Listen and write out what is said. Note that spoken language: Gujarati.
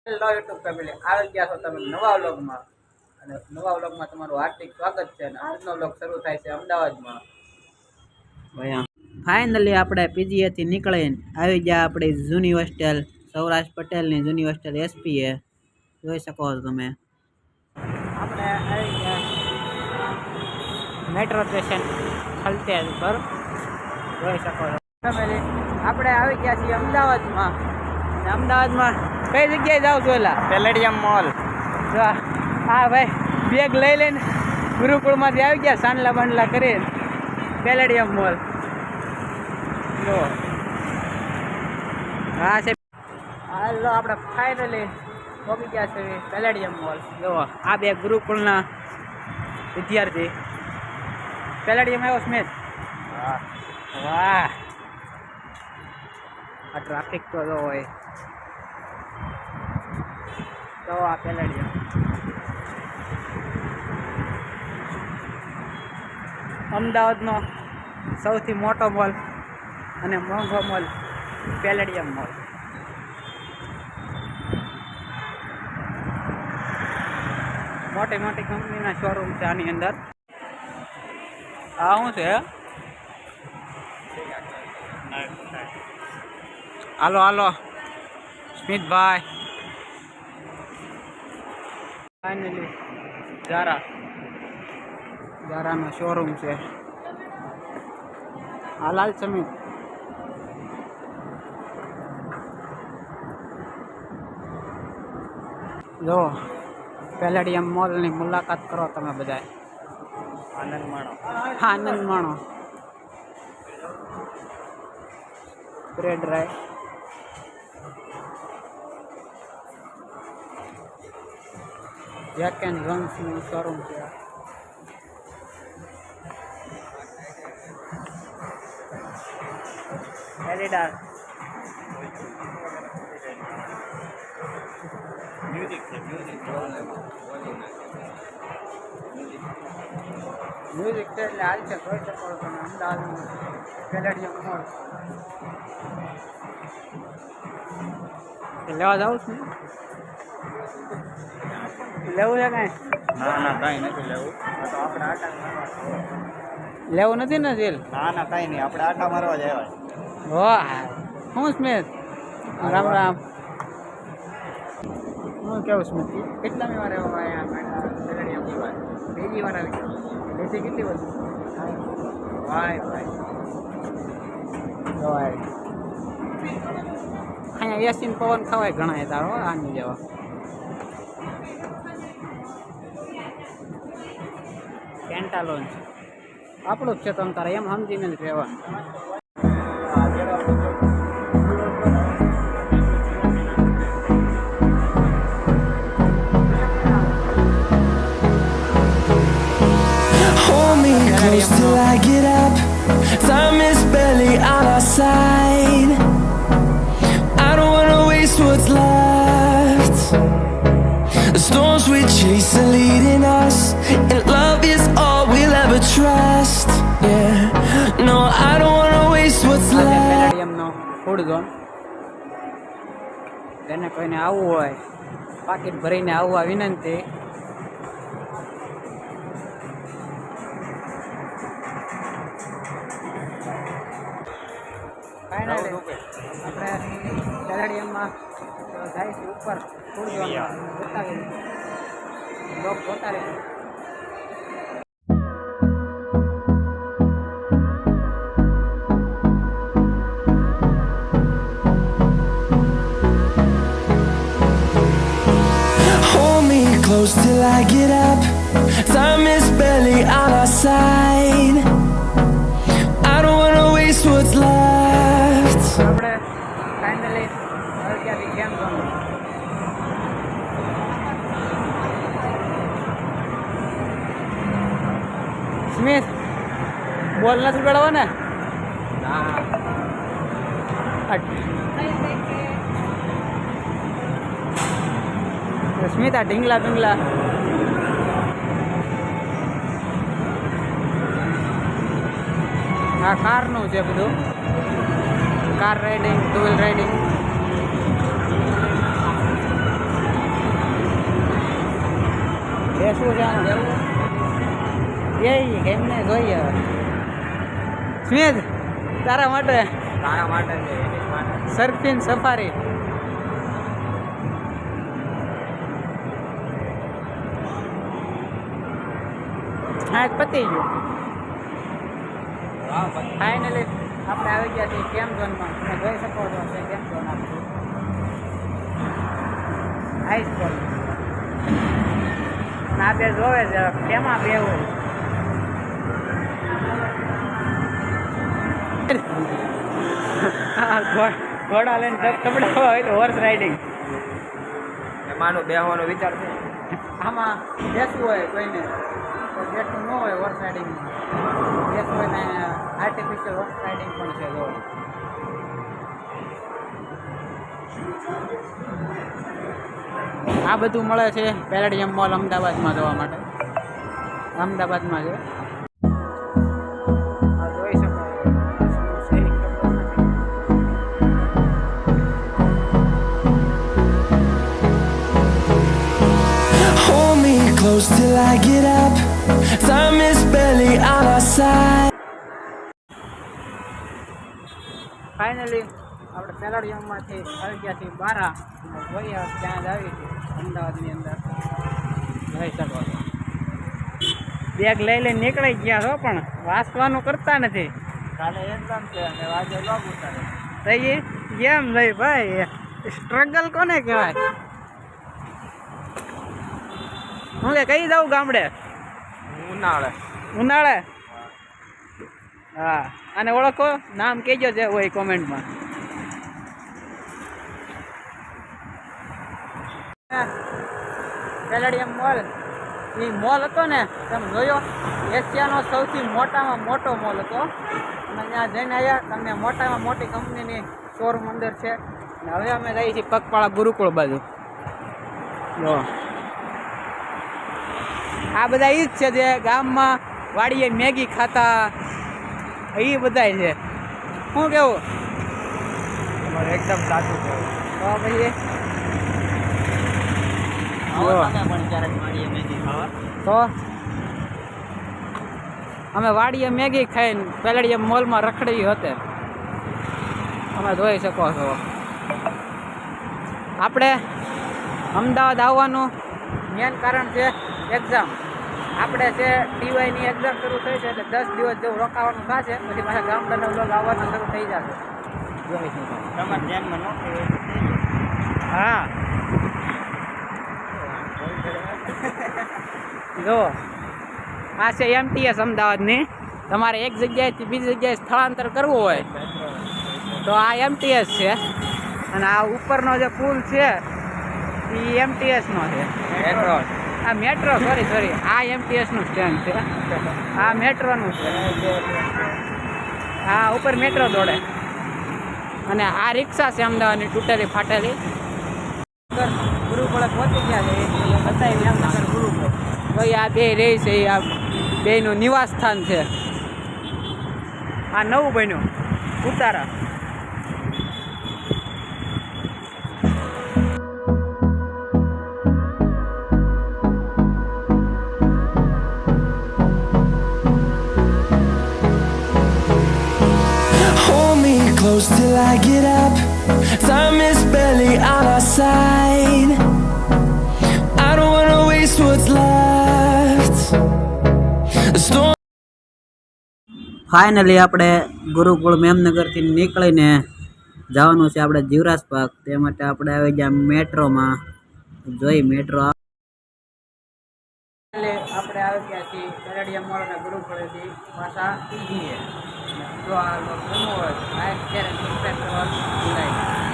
હેલો યુટ્યુબ ફેમિલી, આવી ગયા છો તમે નવા વ્લોગમાં. અને નવા વ્લોગમાં તમારું હાર્દિક સ્વાગત છે. અને આજનો વ્લોગ શરૂ થાય છે અમદાવાદમાં. ફાઇનલી આપણે પીજીએથી નીકળીને આવી ગયા આપણી જૂની હોસ્ટેલ, સૌરાષ્ટ્ર પટેલની જૂની હોસ્ટેલ એસપીએ. જોઈ શકો છો તમે. આપણે આવી ગયા મેટ્રો સ્ટેશન ખલતેજ પર. જોઈ શકો છો ફેમિલી, આપણે આવી ગયા છીએ અમદાવાદમાં. અમદાવાદમાં કઈ જગ્યાએ જાવ છો? એલા પેલેડિયમ મોલ. હા ભાઈ, બેગ લઈ લઈને ગુરુકુળમાંથી આવી ગયા સાંડલા બાંડલા કરીને પેલેડિયમ મોલ. જો હા છે. હાલો આપણે ફાઇનલી પહોંચી ગયા છે પેલેડિયમ મોલ. જો આ બે ગુરુકુળના વિદ્યાર્થી. પેલેડિયમ આવ્યો સ્મિત? વાહ, આ ટ્રાફિક તો જો હોય. તો આ પેલેડિયમ અમદાવાદનો સૌથી મોટો મોલ અને મોંઘો મોલ પેલેડિયમ મોલ. મોટી મોટી કંપનીના શોરૂમ છે આની અંદર. આ શું છે? હાલો હાલો સ્મિતભાઈ. ફાઇનલી ઝારાનો શોરૂમ છે. હાલ સમિત. જો પેલેડિયમ મોલની મુલાકાત કરો તમે બધા. આનંદ માણો. બ્રેડ રાઈસ, જેક એન્ડ જોન્સનું શોરૂમ છે. એડિડાસ મ્યુઝિક છે. એટલે હાલ છે. જોઈ શકો છો તમે અમદાવાદનું પેલેડિયમ મોલ. લેવા જાઉં છું? લેવું છે કાંઈ? ના કાંઈ નથી લેવું. તો આપણે આટા લેવું નથી ને જેલ? ના કાંઈ નહીં, આપણે આટા મારવા જ આવ્યા. વાહ, હું સ્મિત? રામ રામ. હું કેવું સ્મિત? કેટલામી વાર આવ્યા પેલેડિયમ? બીજી વાર આવી. લેતી કેટલી વસ્તુ? ભાઈ અહીંયા એસીન પવન ખવાય ઘણા તારો આની જેવા. પેન્ટાલોન આપણું જ છે, તમે તારે એમ સમજીને જ રહેવાનું. Close till I get up. Time is barely on our side. I don't wanna waste what's left. The storms we chase are leading us, and love is all we'll ever trust. Yeah, no, I don't wanna waste what's left. પેલેડિયમનો ફૂડ ઝોન. તેને કોઈને આવવું હોય, પાકીટ ભરીને આવવા વિનંતી. ફાઇનલી આપણે પેલેડિયમમાં જાય છે ઉપર ફૂડ ઝોનમાં. બતાવી બ્લોગ જોતા રહે. Hold me close till I get up. Time is barely on our side. I don't wanna waste what's left. આપણે ફાઇનલી ત્યાંથી ગેમ ઝોન. સ્મિત બોલ નથી ઉડાડવા ને? સ્મિત આ ઢીંગલા પિંગલા. આ કારનું છે બધું. Car riding, two wheel riding. હવે શું છે એ એમને જોઈએ સ્મિત તારા માટે સર્ફિંગ સફારી હા પતી ગયું ફાઇનલી આપણે આવી ગયા છીએ કેમ ઝોનમાં તમે જોઈ શકો છો કે કેમ ઝોન આપણું હાઈ સ્કૂલ અને આ બે જોવે છે કેમાં બેવું ઘોડા લઈને તબડા હોય તો હોર્સ રાઇડિંગ એમાંનો બેહવાનો વિચાર છે આમાં બેસવું હોય કોઈને તો બેઠું ન હોય હોર્સ રાઇડિંગમાં બેસવું હોય ને આર્ટિફિશિયલ હોર્સ રાઇડિંગ પણ છે જો આ બધું મળે છે પેલેડિયમ મોલ અમદાવાદમાં જોવા માટે અમદાવાદમાં છે જોઈ શકો Hold me close till I get up. Time is barely on our side. Finally આપણે પેલેડિયમમાંથી આવી ગયા છીએ બારા જોઈએ ત્યાં જ આવી છે અમદાવાદની અંદર જઈ શકો છો બેગ લઈ લઈને નીકળી ગયા છો પણ વાંચવાનું કરતા નથી કાલે એક્ઝામ છે અને આજે લોગ ઉતારે તો એ કેમ લઈ ભાઈ સ્ટ્રગલ કોને કહેવાય હું કે કઈ જાઉં ગામડે ઉનાળે હા અને ઓળખો નામ કહેજો જે હોય કોમેન્ટમાં પેલેડિયમ મોલ એ મોલ હતો ને તમે જોયો એશિયાનો સૌથી મોટામાં મોટો મોલ હતો અને ત્યાં જઈને આવ્યા તમને મોટામાં મોટી કંપનીની શોરૂમ અંદર છે અને હવે અમે જઈએ છીએ પગપાળા ગુરુકુળ બાજુ જો આ બધા એ જ છે જે ગામમાં વાડીએ મેગી ખાતા એ બધાય છે શું કેવું તમારે એકદમ સાચું છે તો ભાઈ પણ ક્યારેક મારીએ મેગી ખાવા તો અમે વાડીએ મેગી ખાઈને પેલેડિયમ મોલમાં રખડી હતી તમે જોઈ શકો છો આપણે અમદાવાદ આવવાનું મેન કારણ છે એક્ઝામ આપણે છે ટીવાયની એક્ઝામ શરૂ થઈ છે એટલે 10 દિવસ જેવું રોકાવાનું થશે પછી પાછા ગામડાના લોક આવવાના શરૂ થઈ જશે જોઈ શકો તમારે ધ્યાનમાં નોકરી હા જો આ છે એમટીએસ અમદાવાદની તમારે એક જગ્યાએથી બીજી જગ્યાએ સ્થળાંતર કરવું હોય તો આ એમટીએસ છે અને આ ઉપરનો જે પુલ છે એ એમટીએસનો છે મેટ્રો આ મેટ્રો સોરી આ એમટીએસનું સ્ટેન્ડ છે આ મેટ્રોનું છે હા ઉપર મેટ્રો દોડે અને આ રિક્ષા છે અમદાવાદની તૂટેલી ફાટેલી ગુરુકુળે પહોંચી ગયા છે બતાવી જામનગર ગુરુકુળ ભાઈ આ બે રહે છે આ બેનું નિવાસ સ્થાન છે આ નવું બન્યું ઉતારા Hold me close till I get up. Time is barely on our side. I don't wanna waste what's left. The storm. Finally આપણે ગુરુકુળ મેમનગરથી નીકળીને જવાનું છે આપણે જીવરાજ પાર્ક તે માટે આપણે આવી ગયા મેટ્રોમાં જોઈ મેટ્રો આપણે આવી ગયા છીએ પેલેડિયમ મોલ અને ગુરુકુળેથી પાછા જો આ લોકો હોય લાઈક શેર અને સબસ્ક્રાઈબ કરવાનું ભૂલાય નહીં.